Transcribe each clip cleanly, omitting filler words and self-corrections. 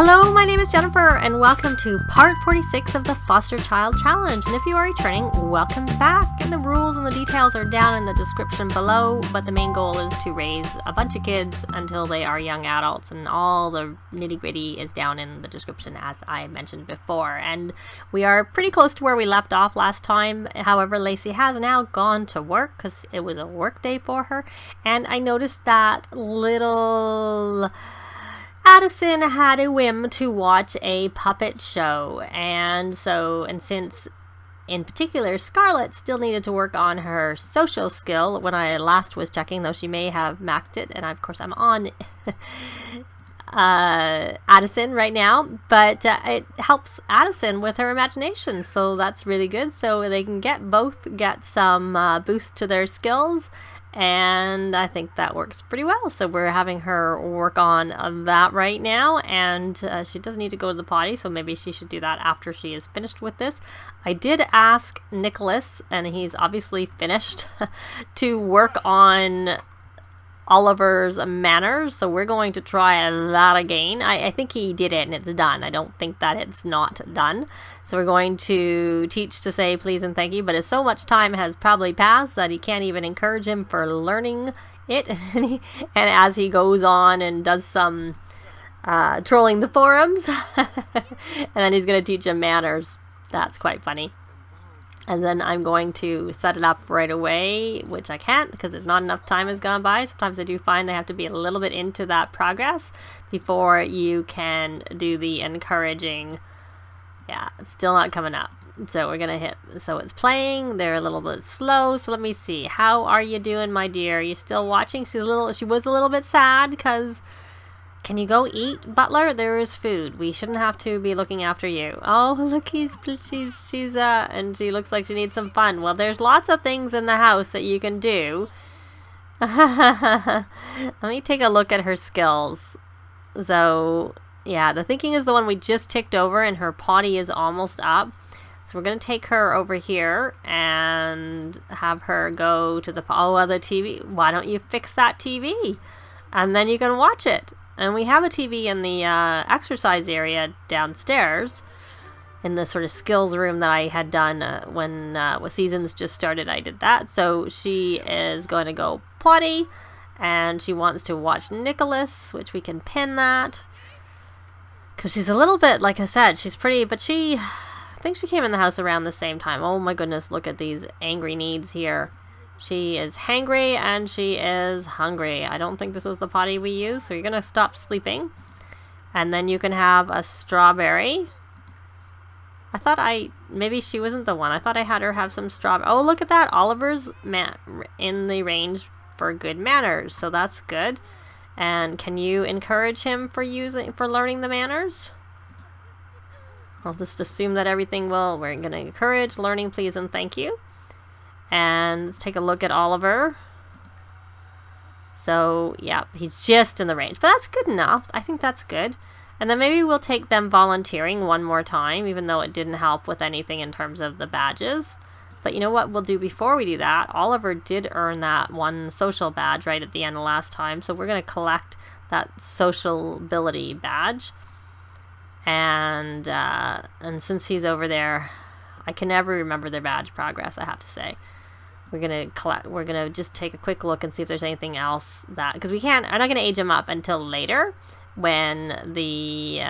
Hello, my name is Jennifer, and welcome to part 46 of the Foster Child Challenge. And if you are returning, welcome back. And the rules and the details are down in the description below, but the main goal is to raise a bunch of kids until they are young adults, and all the nitty-gritty is down in the description, as I mentioned before. And we are pretty close to where we left off last time. However, Lacey has now gone to work because it was a work day for her, and I noticed that little Addison had a whim to watch a puppet show, and since in particular Scarlett still needed to work on her social skill when I last was checking, though she may have maxed it, and of course I'm on Addison right now, but it helps Addison with her imagination, so that's really good. So they can both get some boost to their skills, and I think that works pretty well. So we're having her work on that right now, and she does need to go to the potty, so maybe she should do that after she is finished with this. I did ask Nicholas, and he's obviously finished, to work on Oliver's manners, so we're going to try that again. I think he did it and it's done. I don't think that it's not done. So we're going to teach to say please and thank you, but so much time has probably passed that he can't even encourage him for learning it. And as he goes on and does some trolling the forums, and then he's going to teach him manners. That's quite funny. And then I'm going to set it up right away, which I can't because there's not enough time has gone by. Sometimes I do find they have to be a little bit into that progress before you can do the encouraging. Yeah, it's still not coming up. So we're going to hit. So it's playing. They're a little bit slow. So let me see. How are you doing, my dear? Are you still watching? She was a little bit sad because... Can you go eat, Butler? There is food. We shouldn't have to be looking after you. Oh, look, she's and she looks like she needs some fun. Well, there's lots of things in the house that you can do. Let me take a look at her skills. So, yeah, the thinking is the one we just ticked over, and her potty is almost up. So we're going to take her over here and have her go to the TV. Why don't you fix that TV? And then you can watch it. And we have a TV in the exercise area downstairs in the sort of skills room that I had done when seasons just started. I did that. So she is going to go potty, and she wants to watch Nicholas, which we can pin that. Because she's a little bit, like I said, she's pretty, but I think she came in the house around the same time. Oh my goodness, look at these angry needs here. She is hangry and she is hungry. I don't think this is the potty we use, so you're going to stop sleeping. And then you can have a strawberry. I thought maybe she wasn't the one. I thought I had her have some strawberry. Oh, look at that. Oliver's in the range for good manners, so that's good. And can you encourage him for learning the manners? I'll just assume that we're going to encourage learning, please and thank you. And let's take a look at Oliver. So, yeah, he's just in the range. But that's good enough. I think that's good. And then maybe we'll take them volunteering one more time, even though it didn't help with anything in terms of the badges. But you know what we'll do before we do that? Oliver did earn that one social badge right at the end of last time. So we're going to collect that social ability badge. And since he's over there, I can never remember their badge progress, I have to say. We're gonna just take a quick look and see if there's anything else because I'm not gonna age them up until later when the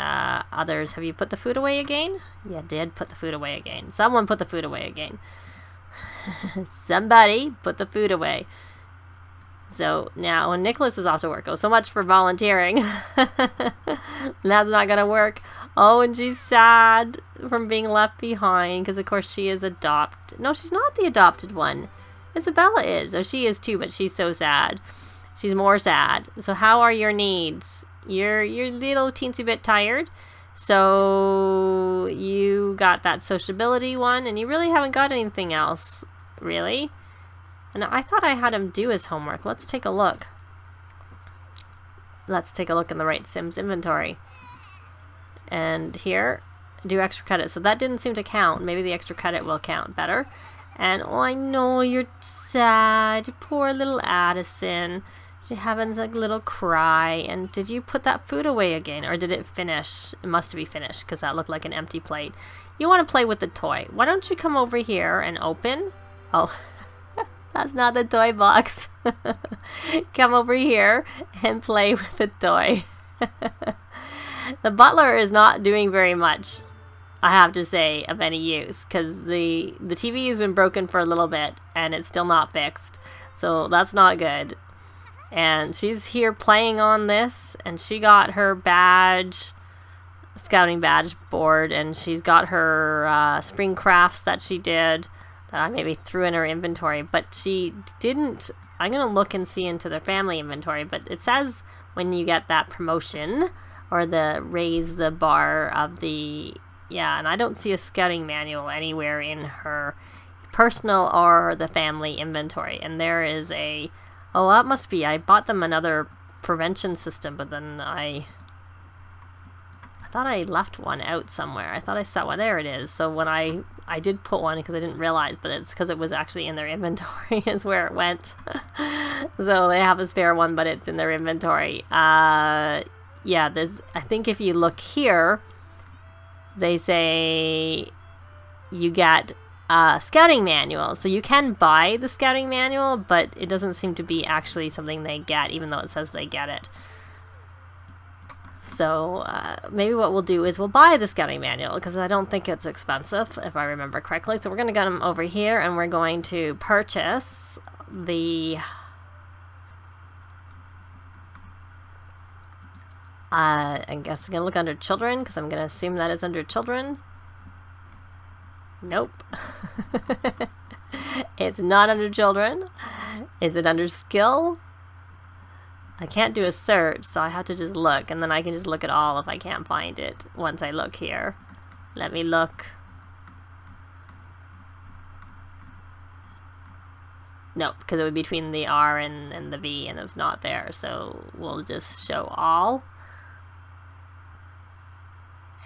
others. Have you put the food away again? Yeah, did put the food away again. Someone put the food away again. Somebody put the food away. So now when Nicholas is off to work, so much for volunteering. That's not gonna work. Oh, and she's sad from being left behind because of course she is adopted. No, she's not the adopted one. Isabella is. Oh, she is too, but she's so sad. She's more sad. So how are your needs? You're a little teensy bit tired. So you got that sociability one, and you really haven't got anything else, really. And I thought I had him do his homework. Let's take a look. Let's take a look in the right Sims inventory. And here, do extra credit. So that didn't seem to count. Maybe the extra credit will count better. And oh, I know you're sad. Poor little Addison. She having a little cry. And did you put that food away again? Or did it finish? It must be finished because that looked like an empty plate. You want to play with the toy. Why don't you come over here and open? Oh, that's not the toy box. Come over here and play with the toy. The butler is not doing very much, I have to say, of any use, because the TV has been broken for a little bit and it's still not fixed, so that's not good. And she's here playing on this, and she got her badge, scouting badge board, and she's got her spring crafts that she did that I maybe threw in her inventory, but she didn't. I'm gonna look and see into the family inventory, but it says when you get that promotion or the raise the bar of the, yeah, and I don't see a scouting manual anywhere in her personal or the family inventory. And there is a, oh, that must be, I bought them another prevention system, but then I thought I left one out somewhere. I thought I saw one. There it is. So when I did put one because I didn't realize, but it's because it was actually in their inventory is where it went. So they have a spare one, but it's in their inventory. Yeah, I think if you look here, they say you get a scouting manual. So you can buy the scouting manual, but it doesn't seem to be actually something they get, even though it says they get it. So maybe what we'll do is we'll buy the scouting manual, because I don't think it's expensive, if I remember correctly. So we're going to get them over here, and we're going to purchase the... I guess I'm going to look under children, because I'm going to assume that is under children. Nope. It's not under children. Is it under skill? I can't do a search, so I have to just look, and then I can just look at all if I can't find it once I look here. Let me look. Nope, because it would be between the R and the V, and it's not there, so we'll just show all.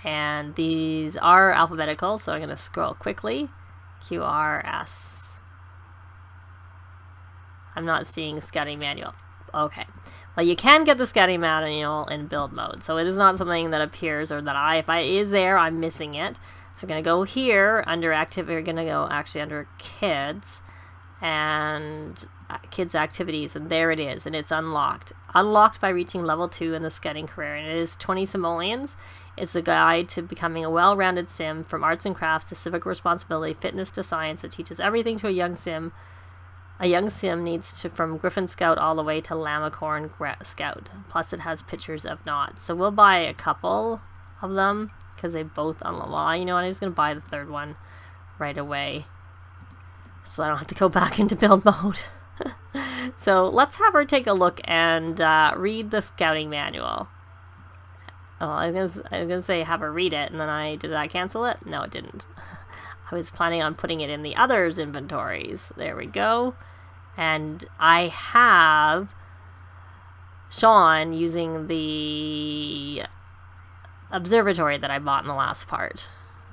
And these are alphabetical, so I'm going to scroll quickly. Q, R, S. I'm not seeing scouting manual. Okay. Well, you can get the scouting manual in build mode, so it is not something that appears, or that if it is there, I'm missing it. So we're going to go here under activity. We're going to go actually under kids and kids activities, and there it is, and it's unlocked. Unlocked by reaching level 2 in the scouting career, and it is 20 simoleons. It's a guide to becoming a well-rounded sim, from arts and crafts to civic responsibility, fitness to science. It teaches everything to a young sim. A young sim needs to, from Griffin Scout all the way to Lamacorn Scout. Plus it has pictures of knots. So we'll buy a couple of them, because they both unlock. Well, you know what, I'm just going to buy the third one right away, so I don't have to go back into build mode. So let's have her take a look and read the scouting manual. Oh, I was gonna say have her read it, and then did I cancel it? No, it didn't. I was planning on putting it in the others inventories. There we go. And I have Sean using the observatory that I bought in the last part.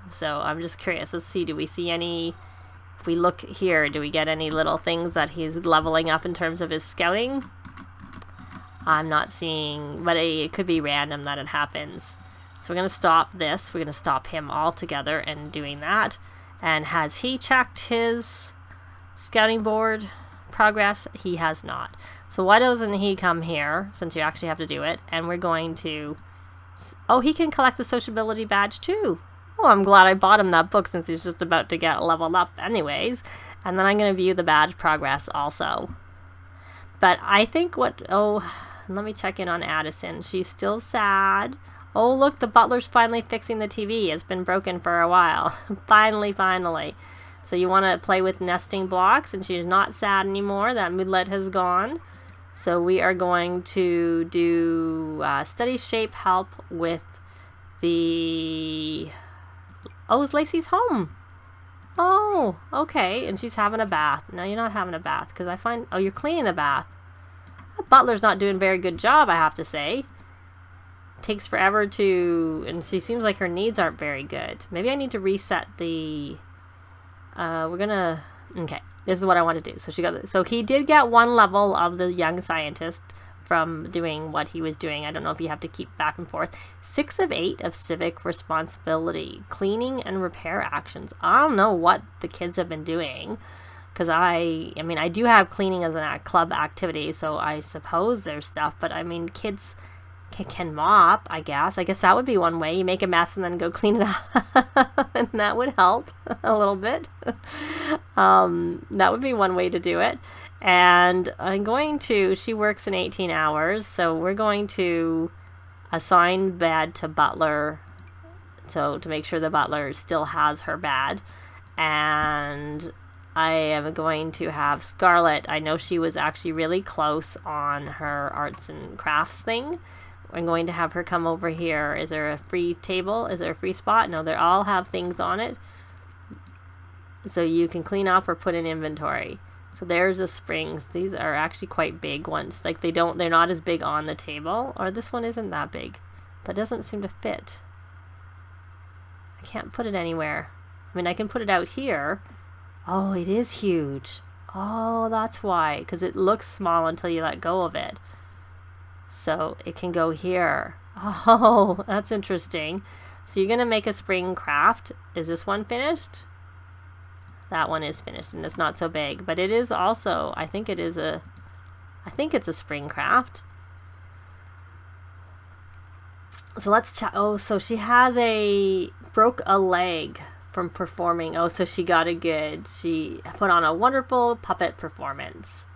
So I'm just curious. Let's see, do we see any... If we look here, do we get any little things that he's leveling up in terms of his scouting? I'm not seeing, but it could be random that it happens. So we're going to stop this. We're going to stop him altogether and doing that. And has he checked his scouting board progress? He has not. So why doesn't he come here, since you actually have to do it? And we're going to... Oh, he can collect the sociability badge too. Oh, I'm glad I bought him that book, since he's just about to get leveled up anyways. And then I'm going to view the badge progress also. But I think let me check in on Addison. She's still sad. Oh, look, the butler's finally fixing the TV. It's been broken for a while. Finally. So you want to play with nesting blocks, and she's not sad anymore. That moodlet has gone. So we are going to do study shape help with the... Oh, is Lacey's home? Oh, okay. And she's having a bath. No, you're not having a bath, because I find... Oh, you're cleaning the bath. The butler's not doing a very good job, I have to say. Takes forever to... And she seems like her needs aren't very good. Maybe I need to reset the... we're gonna... Okay. This is what I want to do. So he did get one level of the young scientist from doing what he was doing. I don't know if you have to keep back and forth. 6 of 8 of civic responsibility, cleaning and repair actions. I don't know what the kids have been doing, because I mean, I do have cleaning as a club activity, so I suppose there's stuff, but I mean, kids can mop, I guess. I guess that would be one way. You make a mess and then go clean it up, and that would help a little bit. That would be one way to do it. And I'm going to, she works in 18 hours, so we're going to assign bed to butler, so to make sure the butler still has her bed. And I am going to have Scarlett, I know she was actually really close on her arts and crafts thing. I'm going to have her come over here. Is there a free table? Is there a free spot? No, they all have things on it. So you can clean off or put in inventory. So there's the springs. These are actually quite big ones. Like they're not as big on the table. Or this one isn't that big, but doesn't seem to fit. I can't put it anywhere. I mean, I can put it out here. Oh, it is huge. Oh, that's why. Because it looks small until you let go of it. So it can go here. Oh, that's interesting. So you're going to make a spring craft. Is this one finished? That one is finished, and it's not so big. But it is also, I think it's a spring craft. So let's check. Oh, so she broke a leg from performing. Oh, so she got it good. She put on a wonderful puppet performance.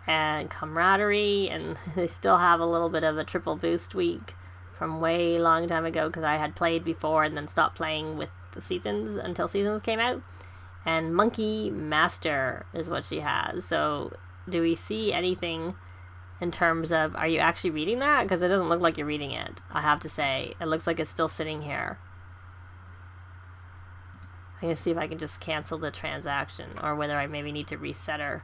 And camaraderie, and they still have a little bit of a triple boost week from way long time ago, because I had played before and then stopped playing with the seasons until seasons came out. And monkey master is what she has. So do we see anything in terms of, are you actually reading that? Because it doesn't look like you're reading it, I have to say. It looks like it's still sitting here. I'm going to see if I can just cancel the transaction, or whether I maybe need to reset her.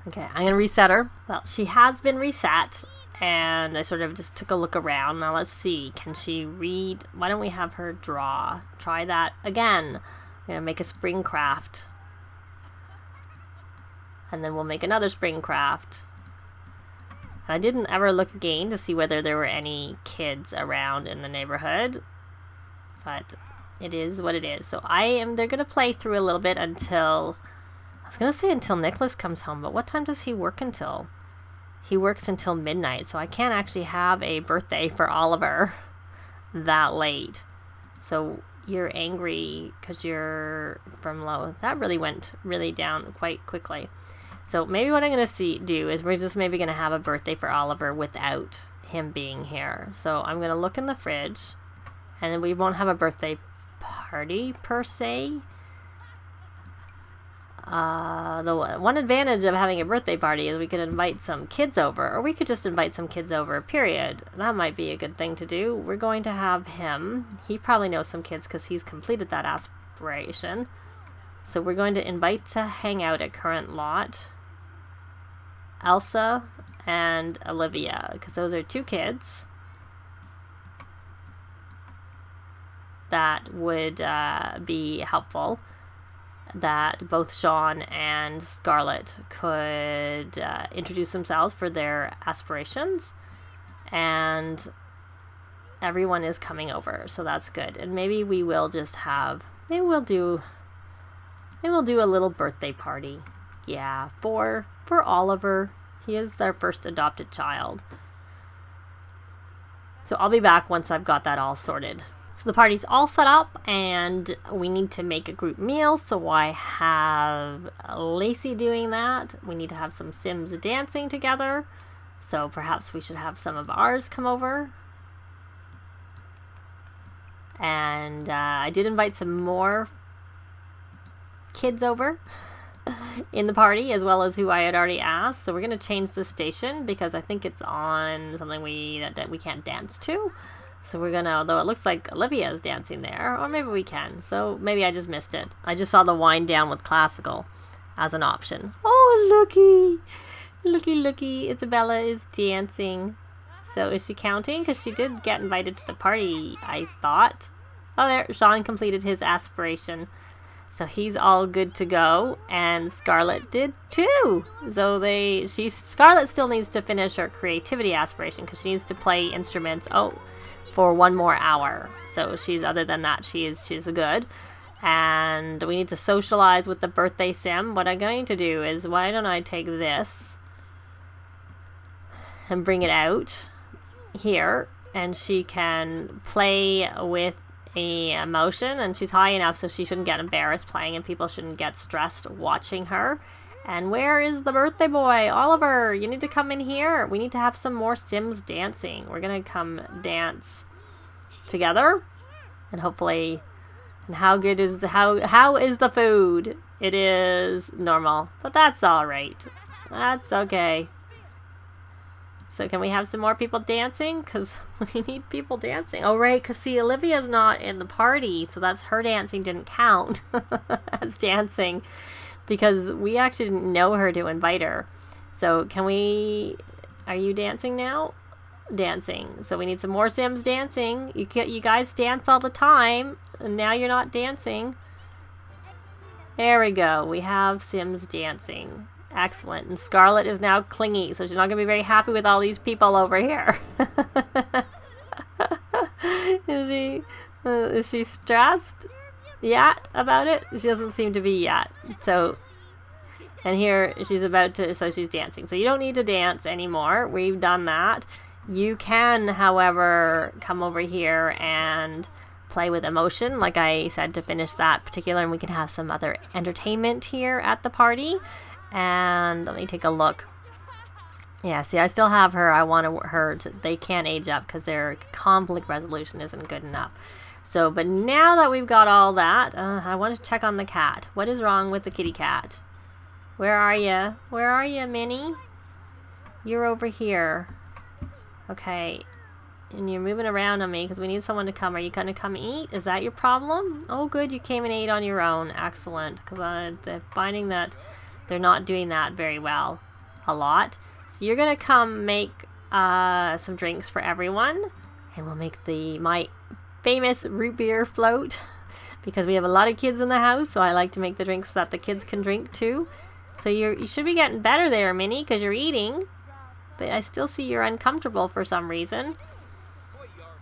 Okay, I'm going to reset her. Well, she has been reset, and I sort of just took a look around. Now let's see, can she read? Why don't we have her draw? Try that again. I'm going to make a spring craft. And then we'll make another spring craft. And I didn't ever look again to see whether there were any kids around in the neighborhood. But it is what it is. So they're going to play through a little bit until... I was going to say until Nicholas comes home, but what time does he work until? He works until midnight, so I can't actually have a birthday for Oliver that late. So you're angry because you're from low. That really went really down quite quickly. So maybe what I'm going to do is we're just maybe going to have a birthday for Oliver without him being here. So I'm going to look in the fridge, and then we won't have a birthday party per se. The one advantage of having a birthday party is we could invite some kids over, or we could just invite some kids over, period. That might be a good thing to do. We're going to have him. He probably knows some kids because he's completed that aspiration. So we're going to invite to hang out at current lot Elsa and Olivia, because those are 2 kids that would be helpful, that both Sean and Scarlett could introduce themselves for their aspirations, and everyone is coming over, so that's good. And maybe we will just have, maybe we'll do a little birthday party, yeah, for Oliver. He is their first adopted child. So I'll be back once I've got that all sorted. So the party's all set up, and we need to make a group meal, so I have Lacey doing that. We need to have some Sims dancing together, so perhaps we should have some of ours come over. And I did invite some more kids over in the party, as well as who I had already asked. So we're going to change the station, because I think it's on something that we can't dance to. So we're gonna, although it looks like Olivia is dancing there, or maybe we can. So maybe I just missed it. I just saw the wind down with classical as an option. Oh, looky. Looky. Isabella is dancing. So is she counting? Because she did get invited to the party, I thought. Oh, there, Sean completed his aspiration. So he's all good to go, and Scarlett did too. So Scarlett still needs to finish her creativity aspiration because she needs to play instruments for 1 more hour. So other than that, she's good. And we need to socialize with the birthday sim. What I'm going to do is, why don't I take this and bring it out here, and she can play with a emotion, and she's high enough so she shouldn't get embarrassed playing and people shouldn't get stressed watching her. And where is the birthday boy? Oliver, you need to come in here. We need to have some more Sims dancing. We're gonna come dance together, and hopefully, and how is the food? It is normal, but that's all right. That's okay. So can we have some more people dancing? Because we need people dancing. Oh, right, because see, Olivia's not in the party, so that's her dancing didn't count as dancing because we actually didn't know her to invite her. So are you dancing now? Dancing. So we need some more Sims dancing. You guys dance all the time, and now you're not dancing. There we go. We have Sims dancing. Excellent. And Scarlett is now clingy, so she's not going to be very happy with all these people over here. Is she stressed yet about it? She doesn't seem to be yet. So, and here she's she's dancing. So you don't need to dance anymore. We've done that. You can, however, come over here and play with emotion, like I said, to finish that particular, and we can have some other entertainment here at the party. And let me take a look. Yeah, see, I still have her. I want her to, they can't age up because their conflict resolution isn't good enough. So, but now that we've got all that, I want to check on the cat. What is wrong with the kitty cat? Where are you? Where are you, Minnie? You're over here. Okay. And you're moving around on me because we need someone to come. Are you going to come eat? Is that your problem? Oh, good. You came and ate on your own. Excellent. Because I'm finding that they're not doing that very well a lot. So you're going to come make some drinks for everyone. And we'll make my famous root beer float. Because we have a lot of kids in the house. So I like to make the drinks that the kids can drink too. So you should be getting better there, Minnie, because you're eating. But I still see you're uncomfortable for some reason.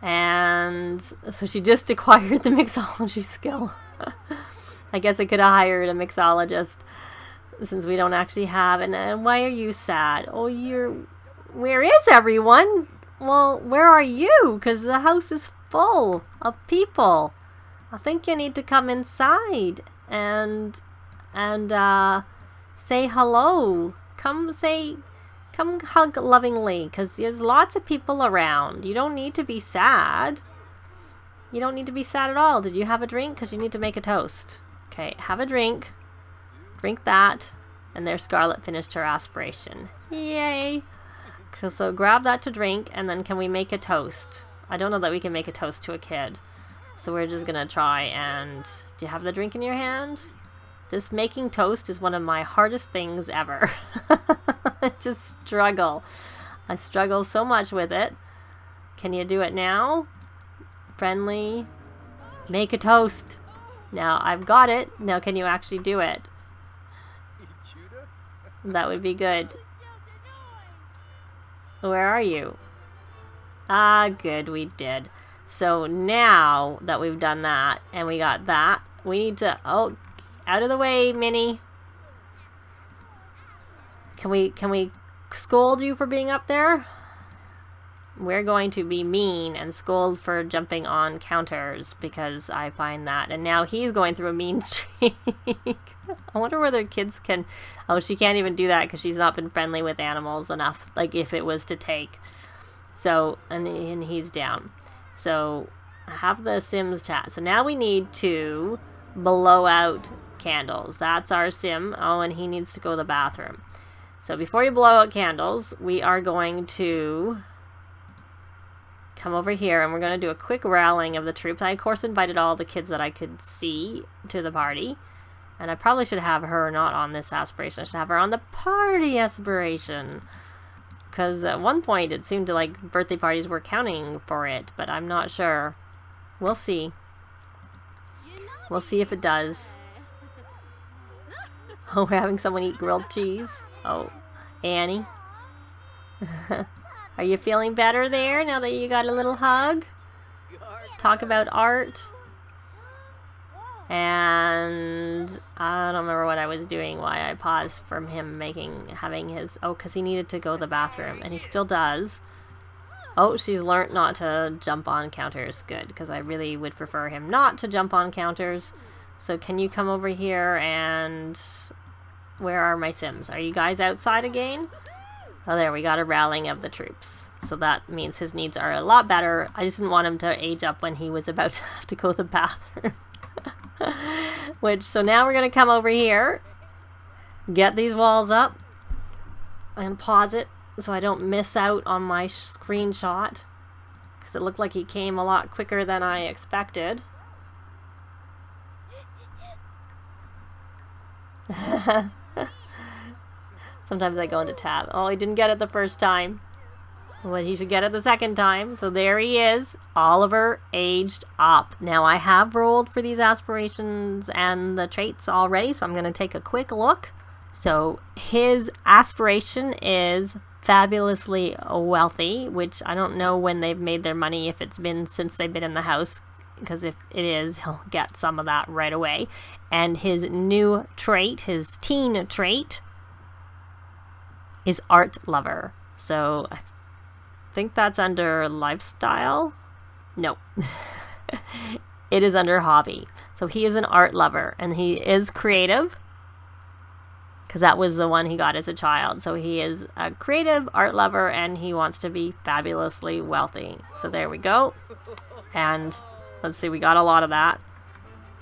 And so she just acquired the mixology skill. I guess I could have hired a mixologist since we don't actually have. And why are you sad? Oh, where is everyone? Well, where are you? Because the house is full of people. I think you need to come inside and say hello. Come hug lovingly, because there's lots of people around. You don't need to be sad. You don't need to be sad at all. Did you have a drink? Because you need to make a toast. Okay, have a drink. Drink that. And there Scarlett finished her aspiration. Yay! So grab that to drink, and then can we make a toast? I don't know that we can make a toast to a kid. So we're just going to try and... Do you have the drink in your hand? This making toast is one of my hardest things ever. I just struggle. I struggle so much with it. Can you do it now? Friendly. Make a toast. Now, I've got it. Now, can you actually do it? That would be good. Where are you? Ah, good, we did. So now that we've done that, and we got that, we need to... Oh, out of the way, Minnie. Can we scold you for being up there? We're going to be mean and scold for jumping on counters because I find that. And now he's going through a mean streak. I wonder whether kids can... Oh, she can't even do that because she's not been friendly with animals enough. Like if it was to take. So, and he's down. So, have the Sims chat. So now we need to blow out candles. That's our sim. Oh, and he needs to go to the bathroom. So before you blow out candles, we are going to come over here and we're going to do a quick rallying of the troops. I, of course, invited all the kids that I could see to the party. And I probably should have her not on this aspiration. I should have her on the party aspiration. Because at one point it seemed to like birthday parties were counting for it, but I'm not sure. We'll see. We'll see if it does. Oh, we're having someone eat grilled cheese. Oh, Annie. Are you feeling better there now that you got a little hug? Talk about art. And I don't remember what I was doing, why I paused from him having his, oh, because he needed to go to the bathroom, and he still does. Oh, she's learnt not to jump on counters. Good, because I really would prefer him not to jump on counters. So can you come over here and... Where are my Sims? Are you guys outside again? Oh, there, we got a rallying of the troops. So that means his needs are a lot better. I just didn't want him to age up when he was about to have to go to the bathroom. So now we're going to come over here, get these walls up, and pause it so I don't miss out on my screenshot, because it looked like he came a lot quicker than I expected. Sometimes I go into tab. Oh, he didn't get it the first time. But he should get it the second time. So there he is. Oliver aged up. Now I have rolled for these aspirations and the traits already, so I'm going to take a quick look. So his aspiration is fabulously wealthy, which I don't know when they've made their money, if it's been since they've been in the house, because if it is, he'll get some of that right away. And his new trait, his teen trait, is art lover. So I think that's under lifestyle. No. It is under hobby. So he is an art lover, and he is creative, because that was the one he got as a child. So he is a creative art lover, and he wants to be fabulously wealthy. So there we go. And let's see, we got a lot of that.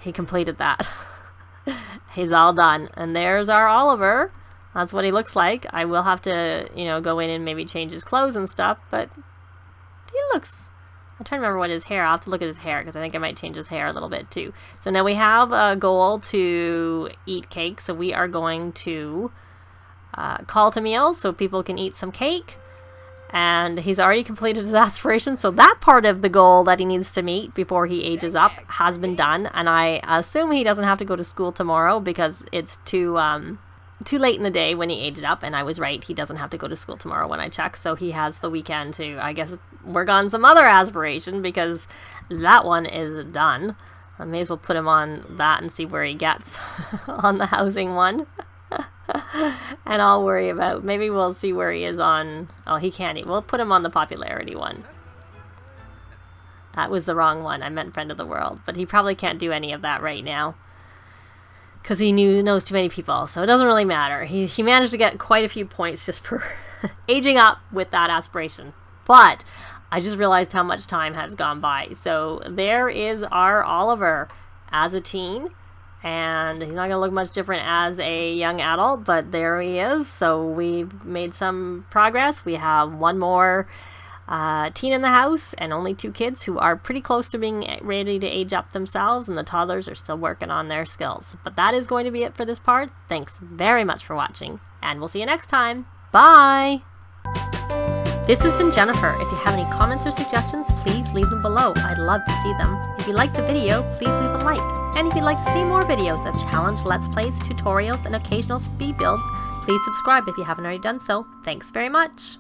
He completed that. He's all done. And there's our Oliver. That's what he looks like. I will have to, go in and maybe change his clothes and stuff, but he looks... I'm trying to remember what his hair... I'll have to look at his hair, because I think I might change his hair a little bit too. So now we have a goal to eat cake, so we are going to call to meals so people can eat some cake. And he's already completed his aspiration, so that part of the goal that he needs to meet before he ages up has been done. And I assume he doesn't have to go to school tomorrow, because it's too late in the day when he aged up, and I was right, he doesn't have to go to school tomorrow when I check, so he has the weekend to, I guess, work on some other aspiration, because that one is done. I may as well put him on that and see where he gets on the housing one. And I'll worry about, maybe we'll see where he is on, oh, he can't, we'll put him on the popularity one. That was the wrong one, I meant friend of the world, but he probably can't do any of that right now, because he knows too many people, so it doesn't really matter. He managed to get quite a few points just for aging up with that aspiration. But I just realized how much time has gone by. So there is our Oliver as a teen, and he's not going to look much different as a young adult, but there he is. So we've made some progress. We have one more teen in the house, and only 2 kids who are pretty close to being ready to age up themselves, and the toddlers are still working on their skills. But that is going to be it for this part. Thanks very much for watching, and we'll see you next time. Bye! This has been Jennifer. If you have any comments or suggestions, please leave them below. I'd love to see them. If you liked the video, please leave a like. And if you'd like to see more videos of challenge, let's plays, tutorials, and occasional speed builds, please subscribe if you haven't already done so. Thanks very much!